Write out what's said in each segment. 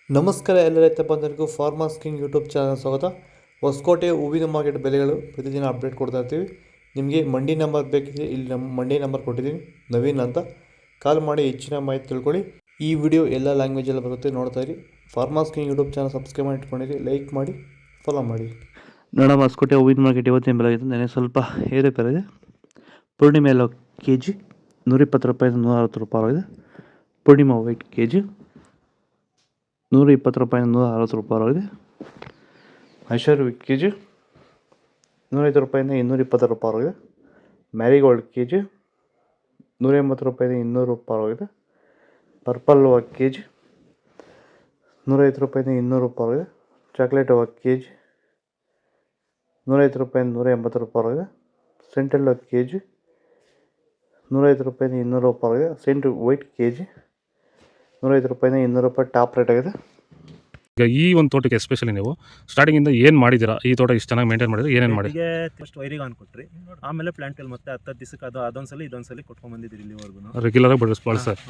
ನಮಸ್ಕಾರ ಎಲ್ಲ ರೈತ ಬಂಧುಗಳಿಗೂ ಫಾರ್ಮರ್ಸ್ ಕಿಂಗ್ ಯೂಟ್ಯೂಬ್ ಚಾನಲ್ ಸ್ವಾಗತ. ಹೊಸಕೋಟೆ ಹೂವಿನ ಮಾರ್ಕೆಟ್ ಬೆಲೆಗಳು ಪ್ರತಿದಿನ ಅಪ್ಡೇಟ್ ಕೊಡ್ತಾ ಇರ್ತೀವಿ. ನಿಮಗೆ ಮಂಡಿ ನಂಬರ್ ಬೇಕಿದ್ರೆ ಇಲ್ಲಿ ನಮ್ಮ ಮಂಡಿ ನಂಬರ್ ಕೊಟ್ಟಿದ್ದೀನಿ, ನವೀನ್ ಅಂತ. ಕಾಲ್ ಮಾಡಿ ಹೆಚ್ಚಿನ ಮಾಹಿತಿ ತಿಳ್ಕೊಳ್ಳಿ. ಈ ವಿಡಿಯೋ ಎಲ್ಲ ಲ್ಯಾಂಗ್ವೇಜಲ್ಲಿ ಬರುತ್ತೆ, ನೋಡ್ತಾ ಇರಿ. Farmers king YouTube channel subscribe ಮಾಡಿ ಇಟ್ಕೊಂಡಿರಿ, ಲೈಕ್ ಮಾಡಿ, ಫಾಲೋ ಮಾಡಿ. ನೋಡೋಣ ಹೊಸಕೋಟೆ ಹೂವಿನ ಮಾರ್ಕೆಟ್ ಇವತ್ತಿನ ಬೆಲೆ ಆಗಿದೆ. ನೆನೆ ಸ್ವಲ್ಪ ಏರುಪೇರಿದೆ. ಪೂರ್ಣಿಮೆ ಎಲ್ಲ ಕೆ ಜಿ 120 ರೂಪಾಯಿಂದ 160 ರೂಪಾಯಿ ಆಗಿದೆ. ಪೂರ್ಣಿಮಾ ವೈಟ್ ಕೆ ಜಿ 120 ರೂಪಾಯಿಂದ 160 ರೂಪಾಯಿ ಆಗಿದೆ. ಐಶ್ವರ್ಯ ಕೆ ಜಿ 105 ರೂಪಾಯಿಂದ 220 ರೂಪಾಯಿ ಆಗಿದೆ. ಮ್ಯಾರಿಗೋಲ್ಡ್ ಕೆ ಜಿ 180 ರೂಪಾಯಿಂದ 200 ರೂಪಾಯಿ ಆಗಿದೆ. ಪರ್ಪಲ್ ಹೂವು ಕೆ ಜಿ 105 ರೂಪಾಯಿಂದ 200 ರೂಪಾಯಿ ಆಗಿದೆ. ಚಾಕ್ಲೇಟ್ ಹೂವು ಕೆ ಜಿ 105 ರೂಪಾಯಿಂದ 180 ರೂಪಾಯಿ ಆಗಿದೆ. ಸೆಂಟೆಲ್ ಹೂವು ಕೆ ಜಿ 105 ರೂಪಾಯಿಂದ 200 ರೂಪಾಯಿ ಆಗಿದೆ. ಸೆಂಟ್ ವೈಟ್ ಕೆ ಜಿ 105 ರೂಪಾಯಿಂದ 200 ರೂಪಾಯಿ ಟಾಪ್ ರೇಟ್ ಆಗಿದೆ. ಈಗ ಈ ಒಂದು ತೋಟಕ್ಕೆ ಎಸ್ಪೆಷಲಿ ನೀವು ಸ್ಟಾರ್ಟಿಂಗಿಂದ ಏನು ಮಾಡಿದ್ದೀರಾ? ಈ ತೋಟ ಇಷ್ಟು ಚೆನ್ನಾಗಿ ಮೇಂಟೈನ್ ಮಾಡಿದ್ರೆ ಏನೇನು ಮಾಡಿ? ಫಸ್ಟ್ ವೈರಿಗೆ ಕೊಟ್ರಿ, ಆಮೇಲೆ ಪ್ಲಾಂಟಲ್ಲಿ ಮತ್ತೆ 10 ದಿವಸಕ್ಕೆ ಅದೊಂದ್ಸಲಿ ಇದೊಂದ್ಸಲಿ ಕೊಟ್ಕೊಂಡ್ ಬಂದಿದ್ದೀರಿ ಇಲ್ಲಿವರೆಗೂ. ರೆಗ್ಯುಲರ್ ಆಗಿ ಬಳಸ್ತಾ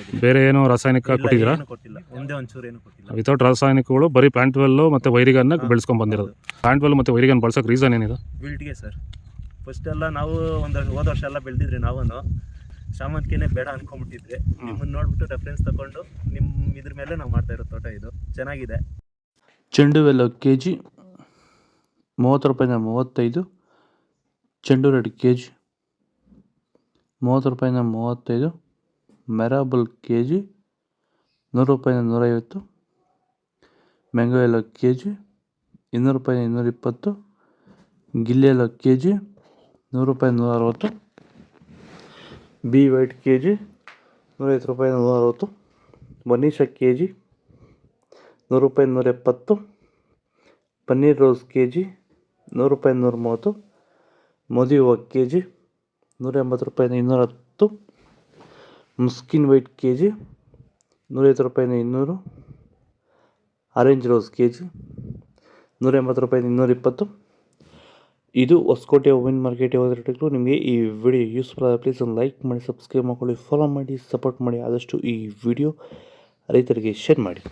ಇದ್ದೀವಿ. ಬೇರೆ ಏನೋ ರಾಸಾಯನಿಕ ಕೊಟ್ಟಿದ್ದೀರಾ? ಕೊಟ್ಟಿಲ್ಲ, ಒಂದೇ ಒಂಚೂರು ಏನು ಕೊಟ್ಟಿಲ್ಲ. ವಿತೌಟ್ ರಾಸಾಯನಿಕಗಳು ಬರೀ ಪ್ಲಾಂಟ್ ವೆಲ್ಲು ಮತ್ತು ವೈರಿಗನ್ನ ಬೆಳೆಸ್ಕೊಂಡು ಬಂದಿರೋದು. ಪ್ಲಾಂಟ್ ವೆಲ್ ಮತ್ತು ವೈರಿಗನ್ ಬಳಸೋಕೆ ರೀಸನ್ ಏನಿದೆ? ವಿಲ್ಟ್ಗೆ ಸರ್. ಫಸ್ಟ್ ಎಲ್ಲ ನಾವು ಹೋದ ವರ್ಷ ಎಲ್ಲ ಬೆಳೆದಿದ್ರಿ, ನಾವು ಶಾಮಂತಿಗೆನೇ ಬೇಡ ಅನ್ಕೊಂಡ್ಬಿಟ್ಟಿದ್ರಿ. ನಿಮ್ಮನ್ನು ನೋಡ್ಬಿಟ್ಟು ರೆಫರೆನ್ಸ್ ತಗೊಂಡು ನಿಮ್ಮ ಇದ್ರ ಮೇಲೆ ನಾವು ಮಾಡ್ತಾ ಇರೋ ತೋಟ ಇದು ಚೆನ್ನಾಗಿದೆ. ಚೆಂಡು ಹೂವೆಲ್ಲ ಕೆ ಜಿ 30 ರೂಪಾಯಿಂದ 35. ಚೆಂಡು ರೆಡ್ ಕೆ ಜಿ 30 ರೂಪಾಯಿಂದ 35. ಮೆರಾಬಲ್ ಕೆ ಜಿ 100 ರೂಪಾಯಿಂದ 150. ಮ್ಯಾಂಗೋ ಎಲ್ಲ ಕೆ ಜಿ 200 ರೂಪಾಯಿಂದ 220. ಗಿಲ್ಲಿ ಎಲ್ಲ ಕೆ ಜಿ 100 ರೂಪಾಯಿಂದ 160. ಬಿ ವೈಟ್ ಕೆ ಜಿ 150 ರೂಪಾಯಿಂದ 160. ಮನೀಷಾ ಕೆ ಜಿ 100 ರೂಪಾಯಿಂದ 170. ಪನ್ನೀರ್ ರೋಸ್ ಕೆ ಜಿ 100 ರೂಪಾಯಿಂದ 130. ಮೋದಿ ಹೂವು ಕೆ ಜಿ 180 ರೂಪಾಯಿಂದ 210. ಮುಸ್ಕಿನ್ ವೈಟ್ ಕೆ ಜಿ 150 ರೂಪಾಯಿಂದ 200. ಆರೆಂಜ್ ರೋಸ್ ಕೆ ಜಿ 180 ರೂಪಾಯಿಂದ 220. ಇದು ಹೊಸಕೋಟೆ ಹೂವಿನ ಮಾರ್ಕೆಟ್ ಯಾವ್ದು. ನಿಮಗೆ ಈ ವಿಡಿಯೋ ಯೂಸ್ಫುಲ್ ಆದ ಪ್ಲೀಸ್ ಒಂದು ಲೈಕ್ ಮಾಡಿ, ಸಬ್ಸ್ಕ್ರೈಬ್ ಮಾಡ್ಕೊಳ್ಳಿ, ಫಾಲೋ ಮಾಡಿ, ಸಪೋರ್ಟ್ ಮಾಡಿ. ಆದಷ್ಟು ಈ ವಿಡಿಯೋ ರೈತರಿಗೆ ಶೇರ್ ಮಾಡಿ.